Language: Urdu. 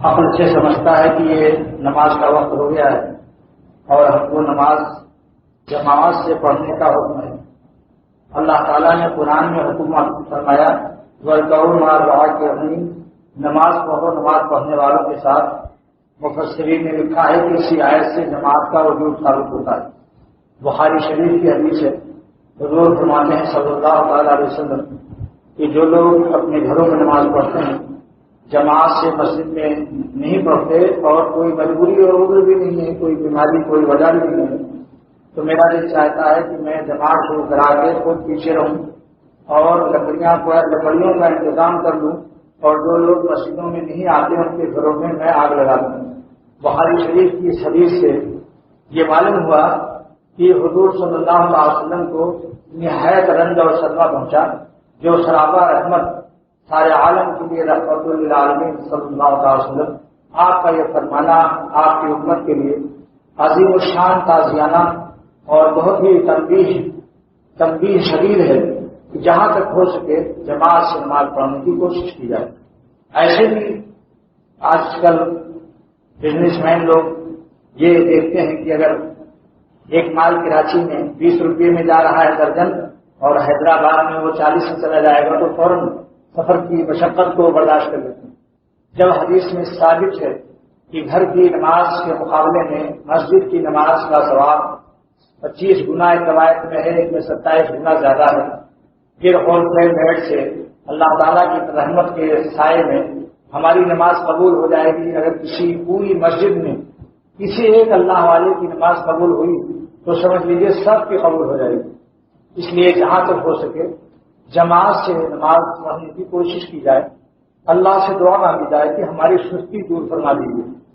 عقل سے سمجھتا ہے کہ یہ نماز کا وقت ہو گیا ہے اور ہم کو نماز جماعت سے پڑھنے کا حکم ہے۔ اللہ تعالیٰ نے قرآن میں حکم فرمایا وَارْكَعُوا مَعَ الرَّاكِعِينَ، نماز پڑھو نماز پڑھنے والوں کے ساتھ۔ مفسرین نے لکھا ہے کہ اسی آیت سے جماعت کا وجود ثابت ہوتا ہے۔ بخاری شریف کی حدیث ہے، حضور فرماتے ہیں صلی اللہ تعالیٰ علیہ وسلم کہ جو لوگ اپنے گھروں میں نماز پڑھتے ہیں، جماعت سے مسجد میں نہیں پڑھتے اور کوئی مجبوری اور عذر بھی نہیں ہے، کوئی بیماری کوئی وجہ بھی نہیں ہے، تو میرا دل چاہتا ہے کہ میں جماعت شروع کرا کے خود پیچھے رہوں اور لکڑیوں کا انتظام کر لوں، اور جو لوگ مسجدوں میں نہیں آتے ان کے گھروں میں میں آگ لگا دوں۔ بخاری شریف کی اس حدیث سے یہ معلوم ہوا کہ حضور صلی اللہ علیہ وسلم کو نہایت رنج اور صدمہ پہنچا، جو سراپا رحمت سارے عالم کے لیے رحمت للعالمین صلی اللہ علیہ وسلم، آپ کا یہ فرمانا آپ کی امت کے لیے عظیم الشان تعزیانہ اور بہت ہی تنبیہ شدید ہے کہ جہاں تک ہو سکے جماعت سے نماز پڑھنے کی کوشش کی جائے۔ ایسے بھی آج کل بزنس مین لوگ یہ دیکھتے ہیں کہ اگر ایک مال کراچی میں 20 روپے میں جا رہا ہے درجن اور حیدرآباد میں وہ 40 سے چلا جائے گا تو فوراً سفر کی مشقت کو برداشت کر لیتے ہیں، جب حدیث میں ثابت ہے کہ گھر کی نماز کے مقابلے میں مسجد کی نماز کا ثواب 25 گنا ایک روایت میں ہے، ایک میں 27 گنا زیادہ ہے۔ پھر ہول سیل ریٹ سے اللہ تعالیٰ کی رحمت کے سائے میں ہماری نماز قبول ہو جائے گی۔ اگر کسی پوری مسجد میں کسی ایک اللہ والے کی نماز قبول ہوئی تو سمجھ لیجیے سب کی قبول ہو جائے گی۔ اس لیے جہاں تک ہو سکے جماعت سے نماز پڑھنے کی کوشش کی جائے، اللہ سے دعا مانگی جائے کہ ہماری سستی دور فرما دیجیے۔